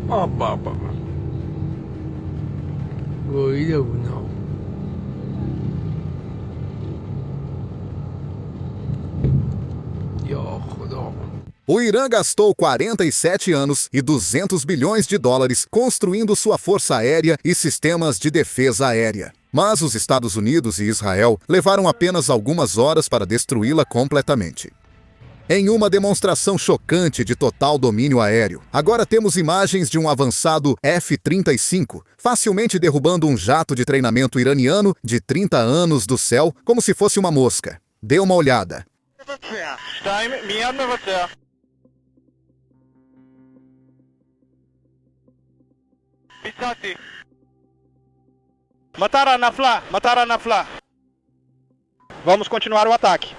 Baba. Não. O Irã gastou 47 anos e 200 bilhões de dólares construindo sua força aérea e sistemas de defesa aérea. Mas os Estados Unidos e Israel levaram apenas algumas horas para destruí-la completamente. Em uma demonstração chocante de total domínio aéreo, agora temos imagens de um avançado F-35 facilmente derrubando um jato de treinamento iraniano de 30 anos do céu como se fosse uma mosca. Dê uma olhada. Matara Nafla. Vamos continuar o ataque.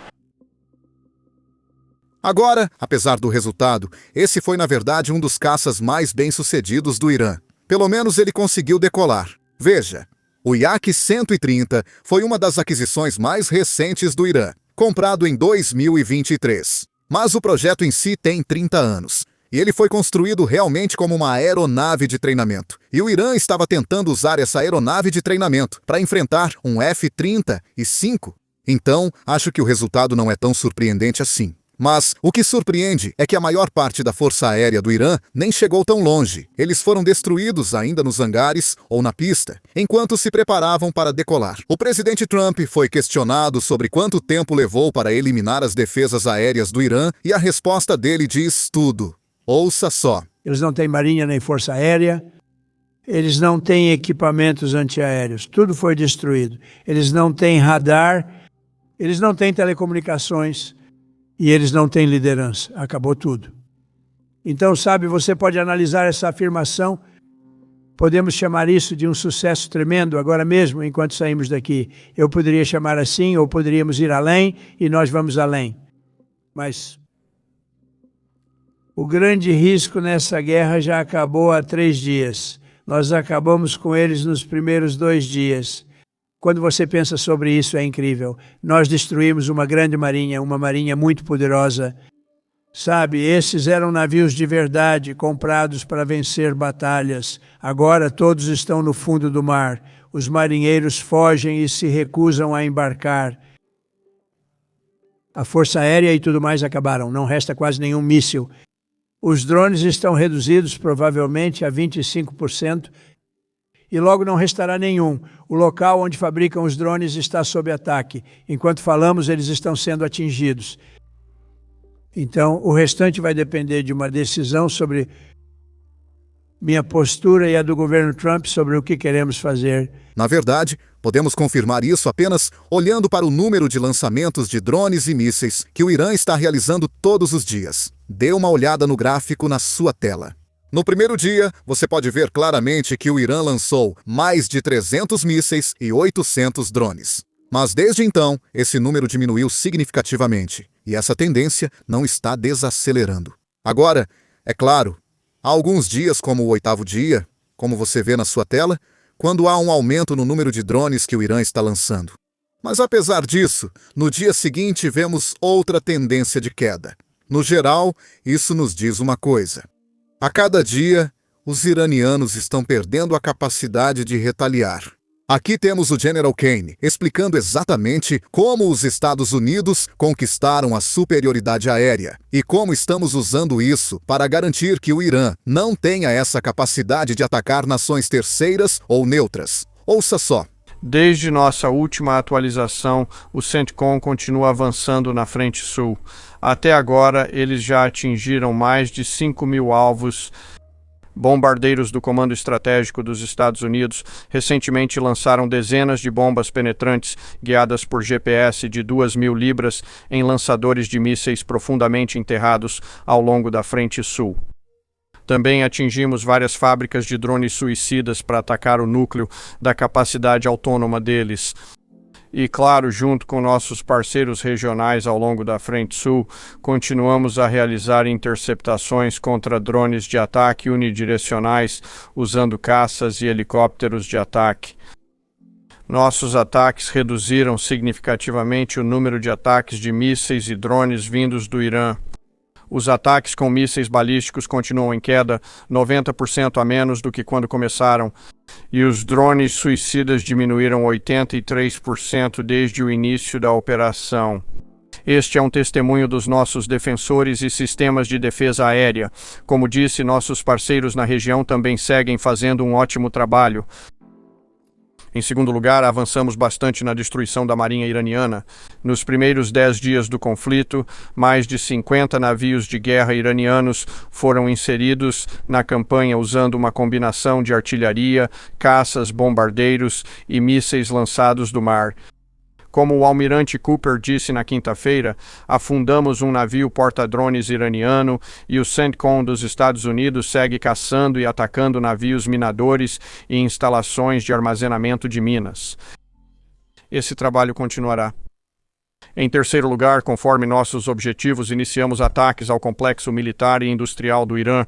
Agora, apesar do resultado, esse foi na verdade um dos caças mais bem-sucedidos do Irã. Pelo menos ele conseguiu decolar. Veja, o Yak-130 foi uma das aquisições mais recentes do Irã, comprado em 2023. Mas o projeto em si tem 30 anos. E ele foi construído realmente como uma aeronave de treinamento. E o Irã estava tentando usar essa aeronave de treinamento para enfrentar um F-35. Então, acho que o resultado não é tão surpreendente assim. Mas o que surpreende é que a maior parte da força aérea do Irã nem chegou tão longe. Eles foram destruídos ainda nos hangares ou na pista, enquanto se preparavam para decolar. O presidente Trump foi questionado sobre quanto tempo levou para eliminar as defesas aéreas do Irã e a resposta dele diz tudo. Ouça só. Eles não têm marinha nem força aérea, eles não têm equipamentos antiaéreos, tudo foi destruído. Eles não têm radar, eles não têm telecomunicações e eles não têm liderança. Acabou tudo. Então, sabe, você pode analisar essa afirmação, podemos chamar isso de um sucesso tremendo agora mesmo, enquanto saímos daqui. Eu poderia chamar assim, ou poderíamos ir além, e nós vamos além. Mas o grande risco nessa guerra já acabou há 3 dias. Nós acabamos com eles nos primeiros 2 dias. Quando você pensa sobre isso, é incrível. Nós destruímos uma grande marinha, uma marinha muito poderosa. Sabe, esses eram navios de verdade, comprados para vencer batalhas. Agora todos estão no fundo do mar. Os marinheiros fogem e se recusam a embarcar. A força aérea e tudo mais acabaram. Não resta quase nenhum míssil. Os drones estão reduzidos provavelmente a 25%. E logo não restará nenhum. O local onde fabricam os drones está sob ataque. Enquanto falamos, eles estão sendo atingidos. Então, o restante vai depender de uma decisão sobre minha postura e a do governo Trump sobre o que queremos fazer. Na verdade, podemos confirmar isso apenas olhando para o número de lançamentos de drones e mísseis que o Irã está realizando todos os dias. Dê uma olhada no gráfico na sua tela. No primeiro dia, você pode ver claramente que o Irã lançou mais de 300 mísseis e 800 drones. Mas desde então, esse número diminuiu significativamente, e essa tendência não está desacelerando. Agora, é claro, há alguns dias como o 8º dia, como você vê na sua tela, quando há um aumento no número de drones que o Irã está lançando. Mas apesar disso, no dia seguinte vemos outra tendência de queda. No geral, isso nos diz uma coisa. A cada dia, os iranianos estão perdendo a capacidade de retaliar. Aqui temos o General Kane explicando exatamente como os Estados Unidos conquistaram a superioridade aérea e como estamos usando isso para garantir que o Irã não tenha essa capacidade de atacar nações terceiras ou neutras. Ouça só. Desde nossa última atualização, o CENTCOM continua avançando na frente sul. Até agora, eles já atingiram mais de 5.000 alvos. Bombardeiros do Comando Estratégico dos Estados Unidos recentemente lançaram dezenas de bombas penetrantes guiadas por GPS de 2.000 libras em lançadores de mísseis profundamente enterrados ao longo da frente sul. Também atingimos várias fábricas de drones suicidas para atacar o núcleo da capacidade autônoma deles. E, claro, junto com nossos parceiros regionais ao longo da Frente Sul, continuamos a realizar interceptações contra drones de ataque unidirecionais usando caças e helicópteros de ataque. Nossos ataques reduziram significativamente o número de ataques de mísseis e drones vindos do Irã. Os ataques com mísseis balísticos continuam em queda, 90% a menos do que quando começaram, e os drones suicidas diminuíram 83% desde o início da operação. Este é um testemunho dos nossos defensores e sistemas de defesa aérea. Como disse, nossos parceiros na região também seguem fazendo um ótimo trabalho. Em segundo lugar, avançamos bastante na destruição da marinha iraniana. Nos primeiros 10 dias do conflito, mais de 50 navios de guerra iranianos foram inseridos na campanha usando uma combinação de artilharia, caças, bombardeiros e mísseis lançados do mar. Como o almirante Cooper disse na quinta-feira, afundamos um navio porta-drones iraniano e o CENTCOM dos Estados Unidos segue caçando e atacando navios minadores e instalações de armazenamento de minas. Esse trabalho continuará. Em terceiro lugar, conforme nossos objetivos, iniciamos ataques ao complexo militar e industrial do Irã,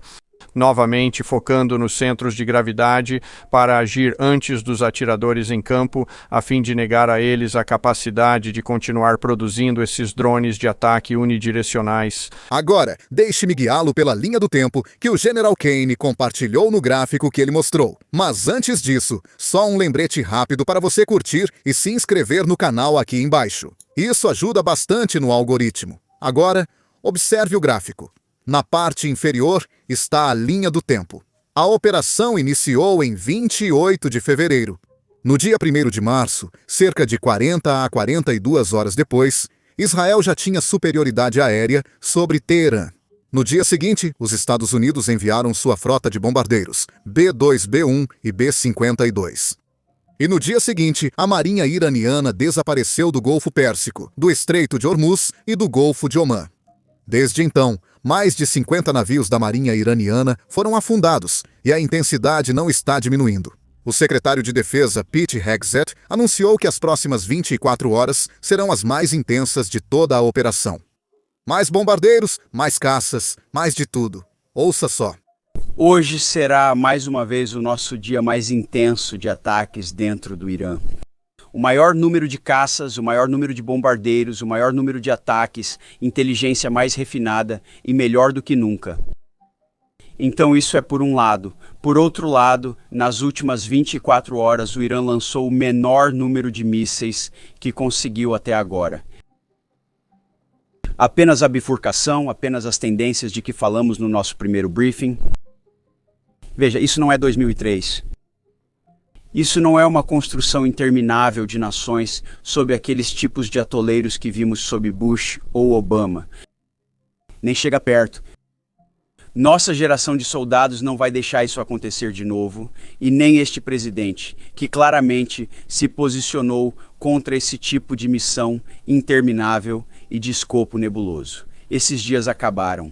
novamente focando nos centros de gravidade para agir antes dos atiradores em campo, a fim de negar a eles a capacidade de continuar produzindo esses drones de ataque unidirecionais. Agora, deixe-me guiá-lo pela linha do tempo que o General Kane compartilhou no gráfico que ele mostrou. Mas antes disso, só um lembrete rápido para você curtir e se inscrever no canal aqui embaixo. Isso ajuda bastante no algoritmo. Agora, observe o gráfico. Na parte inferior está a linha do tempo. A operação iniciou em 28 de fevereiro. No dia 1º de março, cerca de 40 a 42 horas depois, Israel já tinha superioridade aérea sobre Teherã. No dia seguinte, os Estados Unidos enviaram sua frota de bombardeiros, B-2, B-1 e B-52. E no dia seguinte, a marinha iraniana desapareceu do Golfo Pérsico, do Estreito de Hormuz e do Golfo de Omã. Desde então, mais de 50 navios da marinha iraniana foram afundados e a intensidade não está diminuindo. O secretário de Defesa, Pete Hegseth, anunciou que as próximas 24 horas serão as mais intensas de toda a operação. Mais bombardeiros, mais caças, mais de tudo. Ouça só. Hoje será mais uma vez o nosso dia mais intenso de ataques dentro do Irã. O maior número de caças, o maior número de bombardeiros, o maior número de ataques, inteligência mais refinada e melhor do que nunca. Então isso é por um lado. Por outro lado, nas últimas 24 horas, o Irã lançou o menor número de mísseis que conseguiu até agora. Apenas a bifurcação, apenas as tendências de que falamos no nosso primeiro briefing. Veja, isso não é 2003. Isso não é uma construção interminável de nações sob aqueles tipos de atoleiros que vimos sob Bush ou Obama. Nem chega perto. Nossa geração de soldados não vai deixar isso acontecer de novo, e nem este presidente, que claramente se posicionou contra esse tipo de missão interminável e de escopo nebuloso. Esses dias acabaram.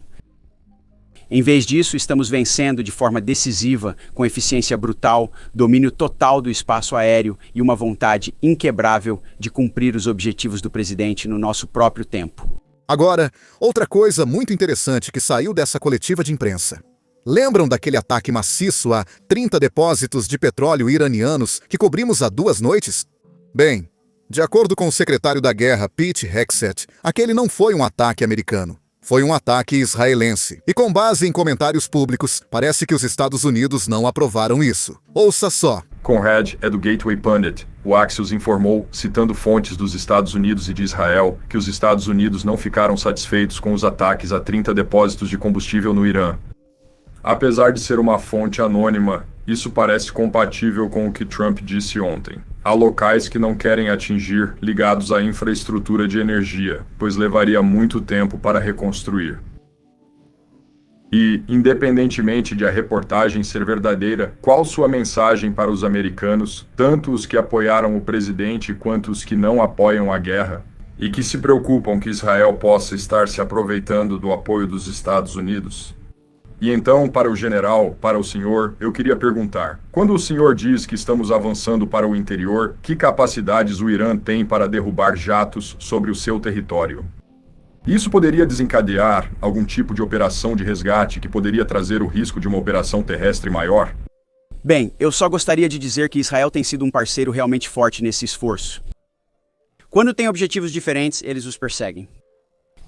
Em vez disso, estamos vencendo de forma decisiva, com eficiência brutal, domínio total do espaço aéreo e uma vontade inquebrável de cumprir os objetivos do presidente no nosso próprio tempo. Agora, outra coisa muito interessante que saiu dessa coletiva de imprensa. Lembram daquele ataque maciço a 30 depósitos de petróleo iranianos que cobrimos há 2 noites? Bem, de acordo com o secretário da Guerra, Pete Hegseth, aquele não foi um ataque americano. Foi um ataque israelense. E com base em comentários públicos, parece que os Estados Unidos não aprovaram isso. Ouça só. Conrad é do Gateway Pundit. O Axios informou, citando fontes dos Estados Unidos e de Israel, que os Estados Unidos não ficaram satisfeitos com os ataques a 30 depósitos de combustível no Irã. Apesar de ser uma fonte anônima, isso parece compatível com o que Trump disse ontem. Há locais que não querem atingir ligados à infraestrutura de energia, pois levaria muito tempo para reconstruir. E, independentemente de a reportagem ser verdadeira, qual sua mensagem para os americanos, tanto os que apoiaram o presidente quanto os que não apoiam a guerra, e que se preocupam que Israel possa estar se aproveitando do apoio dos Estados Unidos? E então, para o general, para o senhor, eu queria perguntar, quando o senhor diz que estamos avançando para o interior, que capacidades o Irã tem para derrubar jatos sobre o seu território? Isso poderia desencadear algum tipo de operação de resgate que poderia trazer o risco de uma operação terrestre maior? Bem, eu só gostaria de dizer que Israel tem sido um parceiro realmente forte nesse esforço. Quando tem objetivos diferentes, eles os perseguem.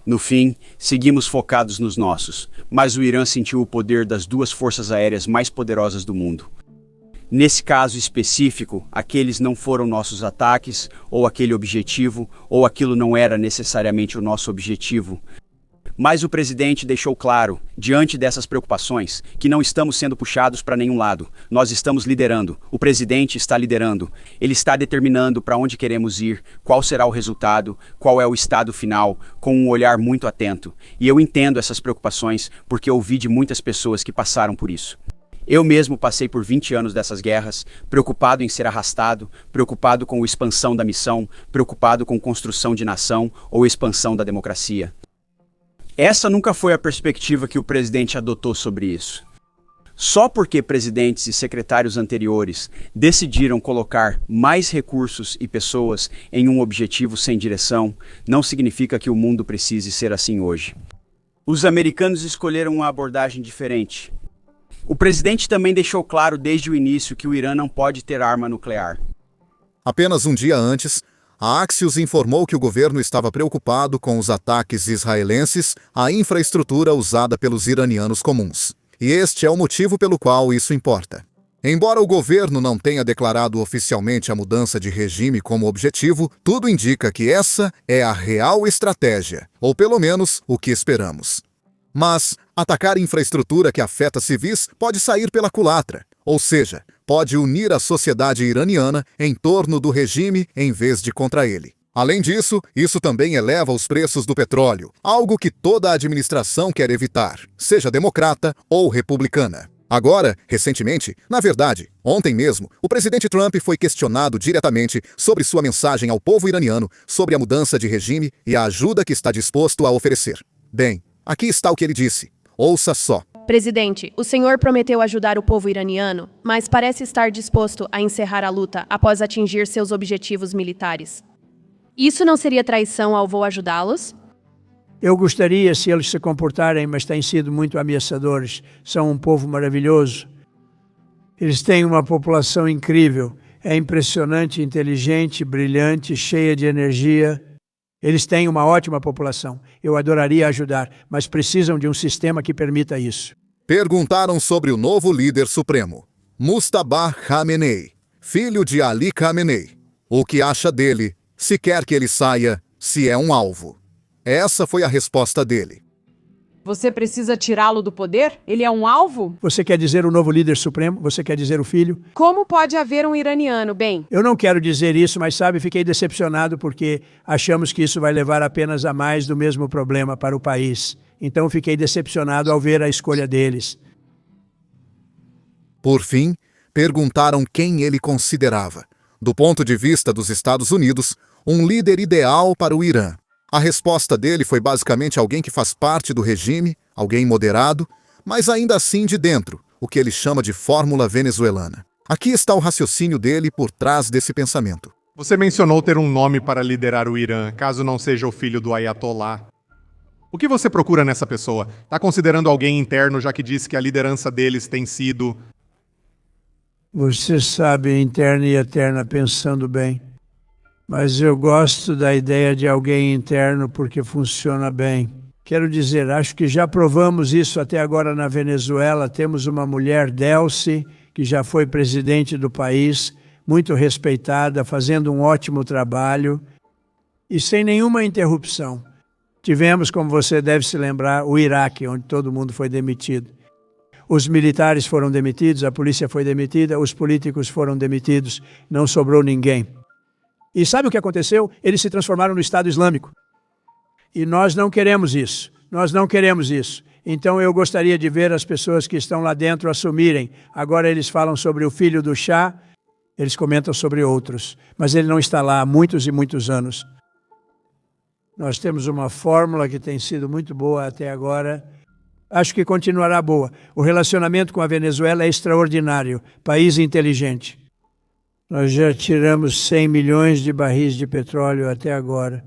No fim, seguimos focados nos nossos, mas o Irã sentiu o poder das duas forças aéreas mais poderosas do mundo. Nesse caso específico, aqueles não foram nossos ataques, ou aquele objetivo, ou aquilo não era necessariamente o nosso objetivo. Mas o presidente deixou claro, diante dessas preocupações, que não estamos sendo puxados para nenhum lado. Nós estamos liderando. O presidente está liderando. Ele está determinando para onde queremos ir, qual será o resultado, qual é o estado final, com um olhar muito atento. E eu entendo essas preocupações porque ouvi de muitas pessoas que passaram por isso. Eu mesmo passei por 20 anos dessas guerras, preocupado em ser arrastado, preocupado com a expansão da missão, preocupado com construção de nação ou expansão da democracia. Essa nunca foi a perspectiva que o presidente adotou sobre isso. Só porque presidentes e secretários anteriores decidiram colocar mais recursos e pessoas em um objetivo sem direção, não significa que o mundo precise ser assim hoje. Os americanos escolheram uma abordagem diferente. O presidente também deixou claro desde o início que o Irã não pode ter arma nuclear. Apenas um dia antes, a Axios informou que o governo estava preocupado com os ataques israelenses à infraestrutura usada pelos iranianos comuns. E este é o motivo pelo qual isso importa. Embora o governo não tenha declarado oficialmente a mudança de regime como objetivo, tudo indica que essa é a real estratégia, ou pelo menos o que esperamos. Mas atacar infraestrutura que afeta civis pode sair pela culatra, ou seja, pode unir a sociedade iraniana em torno do regime em vez de contra ele. Além disso, isso também eleva os preços do petróleo, algo que toda a administração quer evitar, seja democrata ou republicana. Agora, recentemente, na verdade, ontem mesmo, o presidente Trump foi questionado diretamente sobre sua mensagem ao povo iraniano sobre a mudança de regime e a ajuda que está disposto a oferecer. Bem, aqui está o que ele disse. Ouça só. Presidente, o senhor prometeu ajudar o povo iraniano, mas parece estar disposto a encerrar a luta após atingir seus objetivos militares. Isso não seria traição ao vou ajudá-los? Eu gostaria se eles se comportarem, mas têm sido muito ameaçadores. São um povo maravilhoso. Eles têm uma população incrível. É impressionante, inteligente, brilhante, cheia de energia. Eles têm uma ótima população. Eu adoraria ajudar, mas precisam de um sistema que permita isso. Perguntaram sobre o novo líder supremo, Mujtaba Khamenei, filho de Ali Khamenei. O que acha dele, se quer que ele saia, se é um alvo. Essa foi a resposta dele. Você precisa tirá-lo do poder? Ele é um alvo? Você quer dizer o novo líder supremo? Você quer dizer o filho? Como pode haver um iraniano, bem? Eu não quero dizer isso, mas sabe, fiquei decepcionado porque achamos que isso vai levar apenas a mais do mesmo problema para o país. Então fiquei decepcionado ao ver a escolha deles. Por fim, perguntaram quem ele considerava, do ponto de vista dos Estados Unidos, um líder ideal para o Irã. A resposta dele foi basicamente alguém que faz parte do regime, alguém moderado, mas ainda assim de dentro, o que ele chama de fórmula venezuelana. Aqui está o raciocínio dele por trás desse pensamento. Você mencionou ter um nome para liderar o Irã, caso não seja o filho do Ayatollah. O que você procura nessa pessoa? Está considerando alguém interno, já que disse que a liderança deles tem sido... Você sabe, interna e eterna, pensando bem. Mas eu gosto da ideia de alguém interno porque funciona bem. Quero dizer, acho que já provamos isso até agora na Venezuela. Temos uma mulher, Delcy, que já foi presidente do país, muito respeitada, fazendo um ótimo trabalho e sem nenhuma interrupção. Tivemos, como você deve se lembrar, o Iraque, onde todo mundo foi demitido. Os militares foram demitidos, a polícia foi demitida, os políticos foram demitidos, não sobrou ninguém. E sabe o que aconteceu? Eles se transformaram no Estado Islâmico. E nós não queremos isso. Nós não queremos isso. Então eu gostaria de ver as pessoas que estão lá dentro assumirem. Agora eles falam sobre o filho do Shah, eles comentam sobre outros. Mas ele não está lá há muitos e muitos anos. Nós temos uma fórmula que tem sido muito boa até agora. Acho que continuará boa. O relacionamento com a Venezuela é extraordinário. País inteligente. Nós já tiramos 100 milhões de barris de petróleo até agora.